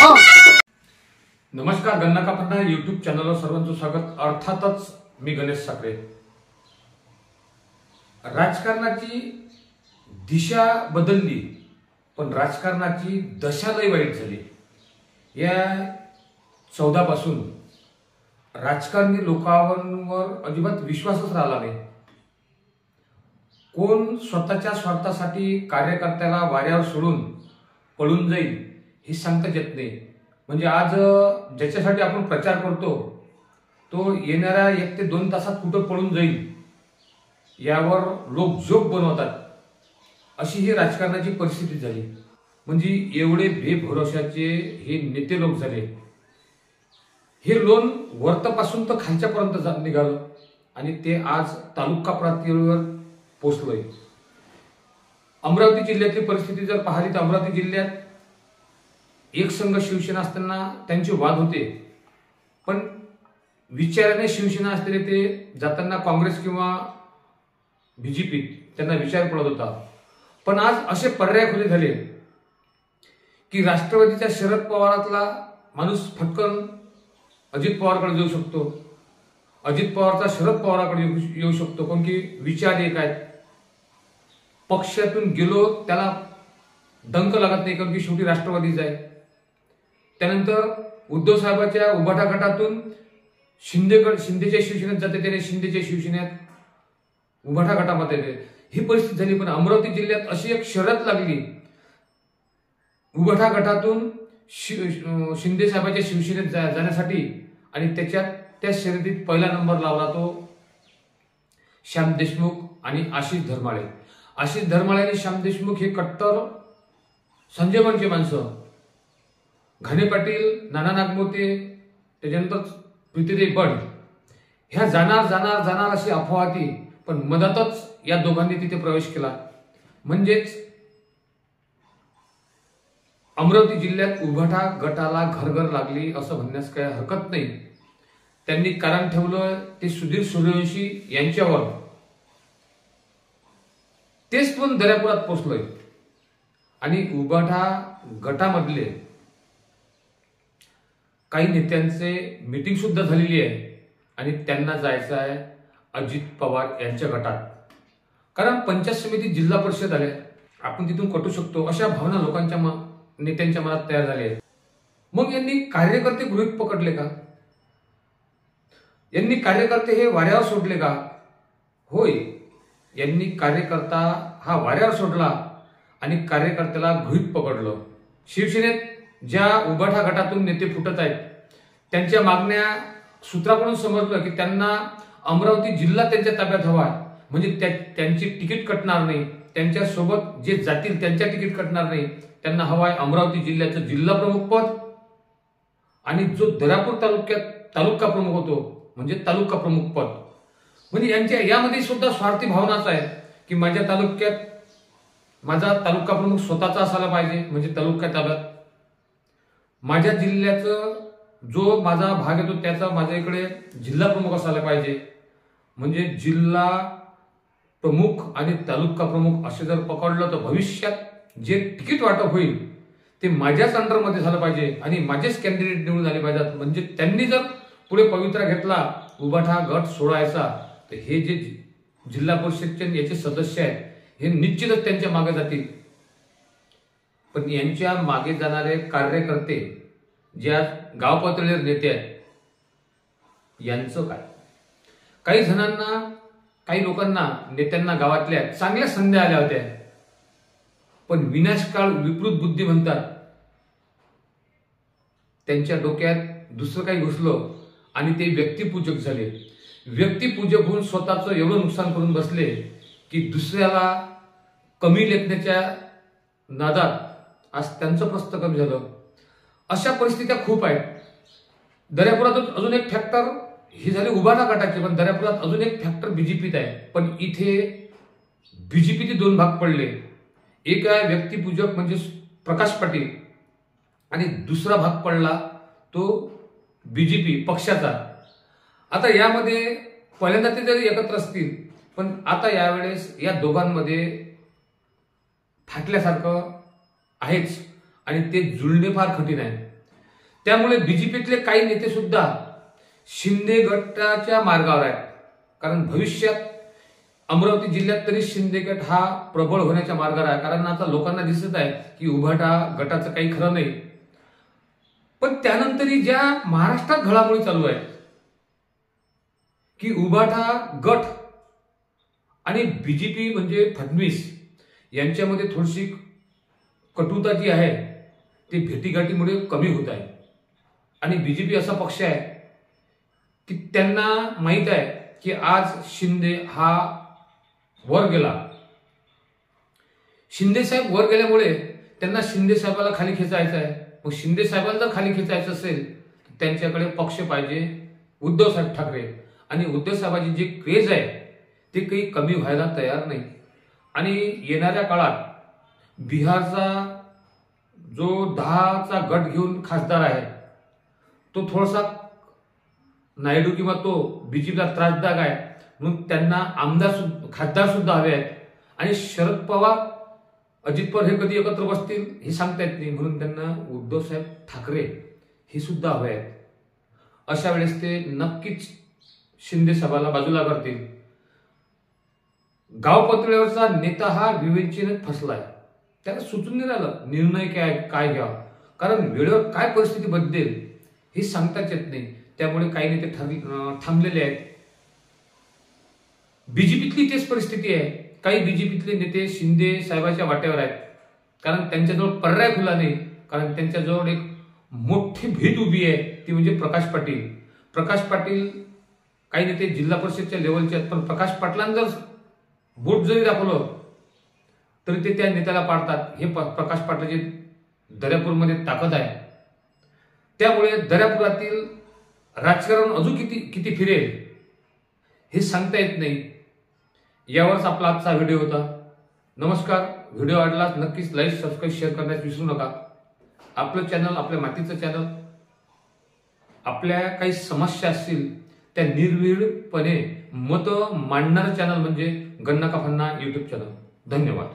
नमस्कार, गन्ना का यूट्यूब चॅनलवर सर्वांचं स्वागत। अर्थातच मी गणेश साखरे। राजकारणाची दिशा बदलली, पण राजकारणाची दशा लय वाईट झाली। या 14 पासून राजकारणी लोकांवर अजिबात विश्वासच राहिला नाही। कोण स्वतःच्या स्वार्थासाठी कार्यकर्त्याला वाऱ्यावर सोडून पळून जाईल हे सांगताच येत नाही। म्हणजे आज ज्याच्यासाठी आपण प्रचार करतो तो येणाऱ्या 1 ते 2 तासात कुठं पळून जाईल यावर लोक जोक बनवतात। अशी ही राजकारणाची परिस्थिती झाली। म्हणजे एवढे बेभरोशाचे हे नेते लोक झाले। हे लोन वरतपासून तर खालच्यापर्यंत निघालं आणि ते आज तालुका पातळीवर पोहोचलोय। अमरावती जिल्ह्यातली परिस्थिती जर पाहिली तर अमरावती जिल्ह्यात एक संघ शिवसेना असताना त्यांचे वाद होते, पण विचाराने शिवसेना असलेले ते जाताना काँग्रेस किंवा बीजेपी त्यांना विचार पडत होता। पण आज असे पर्याय खुले झाले की राष्ट्रवादीच्या शरद पवारातला माणूस फटकन अजित पवारकडे जाऊ शकतो, अजित पवारचा शरद पवाराकडे येऊ शकतो, पण की विचार एक आहेत। पक्षातून गेलो त्याला डंक लागत नाही, कारण की शेवटी राष्ट्रवादीच आहे। त्यानंतर उद्धव साहेबांच्या उभाटा गटातून शिंदेच्या शिवसेनेत जाते, त्याने शिंदेच्या शिवसेनेत उभाटा गटामध्ये ही परिस्थिती झाली। पण अमरावती जिल्ह्यात अशी एक शर्यत लागली उभाटा गटातून शिंदे साहेबांच्या शिवसेनेत जाण्यासाठी, आणि त्याच्यात त्या शर्यतीत पहिला नंबर लावला तो श्याम देशमुख आणि आशिष धर्माळे। आशिष धर्माळे आणि श्याम देशमुख हे कट्टर संजय बनचे माणसं। घाणे पाटील, नाना नागमोते, त्याच्यानंतर प्रीतीदेवी बंड ह्या जाणार अशी अफवा होती, पण मधातच या दोघांनी तिथे प्रवेश केला। म्हणजेच अमरावती जिल्ह्यात उभाटा गटाला घरघर लागली असं म्हणण्यास काही हरकत नाही। त्यांनी कारण ठेवलं ते सुधीर सूर्यवंशी यांच्यावर, तेच पण दर्यापुरात पोहोचलोय। आणि उभाटा गटामधले काही नेत्यांचे मीटिंग सुद्धा झालेली आहे आणि त्यांना जायचं आहे अजित पवार यांच्या गटात, कारण पंचायत समिती जिल्हा परिषद आल्या, आपण तिथून कटू शकतो अशा भावना लोकांच्या नेत्यांच्या मनात तयार झाल्या आहेत। मग यांनी कार्यकर्ते गृहीत पकडले का? यांनी कार्यकर्ते हे वाऱ्यावर सोडले का? होय, यांनी कार्यकर्ता हा वाऱ्यावर सोडला आणि कार्यकर्त्याला गृहीत पकडलं। शिवसेनेत ज्या उभाटा गटातून नेते फुटत आहेत त्यांच्या मागण्या सूत्राकडून समजलं की त्यांना अमरावती जिल्हा त्यांच्या ताब्यात हवा, म्हणजे त्यांची तिकीट कटणार नाही, त्यांच्या सोबत जे जातील त्यांच्या तिकीट कटणार नाही, त्यांना हवाय अमरावती जिल्ह्याचं जिल्हा प्रमुख पद, आणि जो दर्यापूर तालुक्यात तालुका प्रमुख होतो म्हणजे तालुका प्रमुख पद। म्हणजे यांच्या यामध्ये सुद्धा स्वार्थी भावनाच आहे की माझ्या तालुक्यात माझा तालुका प्रमुख स्वतःचा असायला पाहिजे, म्हणजे तालुका ताब्यात माझ्या जिल्ह्याचं जो माझा भाग येतो त्याचा माझ्या इकडे जिल्हा प्रमुख असायला पाहिजे। म्हणजे जिल्हा प्रमुख आणि तालुका प्रमुख असे जर पकडलं तर भविष्यात जे तिकीट वाटप होईल ते माझ्याच अंडरमध्ये झालं पाहिजे आणि माझेच कॅन्डिडेट निवडून आले पाहिजेत। म्हणजे त्यांनी जर पुढे पवित्रा घेतला उभाटा गट सोडायचा तर हे जे जिल्हा परिषदचे याचे सदस्य आहेत हे निश्चितच त्यांच्या मागे जातील। पण यांच्या मागे जाणारे कार्यकर्ते ज्या गाव पातळीवर नेते आहेत यांचं काय? काही जणांना, काही लोकांना, नेत्यांना गावातल्या चांगल्या संधी आल्या होत्या, पण विनाशकाळ विकृत बुद्धी म्हणतात त्यांच्या डोक्यात दुसरं काही घुसलं आणि ते व्यक्तिपूजक झाले। व्यक्तिपूजक होऊन स्वतःचं एवढं नुकसान करून बसले की दुसऱ्याला कमी लेखण्याच्या नादात आज त्यांचं प्रस्थ कमी झालं। अशा परिस्थित्या खूप आहेत। दर्यापुरात अजून एक फॅक्टर ही झाली उभाटा गटाची, पण दर्यापुरात अजून एक फॅक्टर बीजेपीत आहे। पण इथे बीजेपीचे 2 भाग पडले, एक आहे व्यक्तिपूजक म्हणजे प्रकाश पाटील, आणि दुसरा भाग पडला तो बीजेपी पक्षाचा। आता यामध्ये पहिल्यांदा ते जरी एकत्र असतील, पण आता यावेळेस या दोघांमध्ये फाटल्यासारखं आहेच आणि ते जुळणे फार कठीण आहे। त्यामुळे बीजेपीतले काही नेते सुद्धा शिंदे गटाच्या मार्गावर आहेत. कारण भविष्यात अमरावती जिल्ह्यात तरी शिंदे गट हा प्रबळ होण्याच्या मार्गावर आहे. कारण आता लोकांना दिसत आहे की उभाटा गटाचं काही खरं नाही. पण त्यानंतरही ज्या महाराष्ट्रात घडामोडी चालू आहेत की उभाटा गट आणि बीजेपी म्हणजे फडणवीस यांच्यामध्ये थोडीशी कटुता जी आहे ती भेटीगाठीमुळे कमी होत आहे. आणि बीजेपी असा पक्ष आहे की त्यांना माहित आहे की आज शिंदे हा वर गेला. शिंदे साहेब वर गेल्यामुळे त्यांना शिंदे साहेबाला खाली खेचायचं आहे. मग शिंदे साहेबाला जर खाली खेचायचं असेल तर त्यांच्याकडे पक्ष पाहिजे उद्धव साहेब ठाकरे. आणि उद्धव साहेबांची जी क्रेज आहे ते काही कमी व्हायला तयार नाही. आणि येणाऱ्या काळात बिहारचा जो 10चा गट घेऊन खासदार आहे तो थोडासा नायडू किंवा तो बीजेपीला त्रासदायक आहे. म्हणून त्यांना खासदार सुद्धा हवे आहेत. आणि शरद पवार अजित पवार हे कधी एकत्र बसतील हे सांगता येत नाही. म्हणून त्यांना उद्धव साहेब ठाकरे हे सुद्धा हवे आहेत. अशा वेळेस ते नक्कीच शिंदे साहेबाला बाजूला करतील. गाव पातळीवरचा नेता हा विवेचनेत फसलाय. त्याला सुचून नाही राहिलं निर्णय काय घ्यावा. कारण वेळेवर काय परिस्थिती बदलेल हे सांगताच येत नाही. त्यामुळे काही नेते थांबलेले आहेत. बीजेपीतली तेच परिस्थिती आहे. काही बीजेपीतले नेते शिंदे साहेबाच्या वाट्यावर आहेत. कारण त्यांच्याजवळ पर्याय खुला नाही. कारण त्यांच्याजवळ एक मोठी भीत उभी आहे ती म्हणजे प्रकाश पाटील. प्रकाश पाटील काही नेते जिल्हा परिषदच्या लेवलचे आहेत. पण प्रकाश पाटलांना जर बोट जरी दाखवलं तरी ते त्या नेत्याला पाडतात. हे प्रकाश पाटलाची दर्यापूरमध्ये ताकद आहे. त्यामुळे दर्यापुरातील राजकारण अजून किती फिरेल हे सांगता येत नाही. यावरच आपला आजचा व्हिडिओ होता. नमस्कार. व्हिडिओ आवडल्यास नक्कीच लाईक सबस्क्राईब शेअर करण्यास विसरू नका. आपलं चॅनल आपल्या मातीचं चॅनल. आपल्या काही समस्या असतील त्या निर्भीडपणे मत मांडणारं चॅनल म्हणजे गन्ना का फन्ना यूट्यूब चॅनल. धन्यवाद.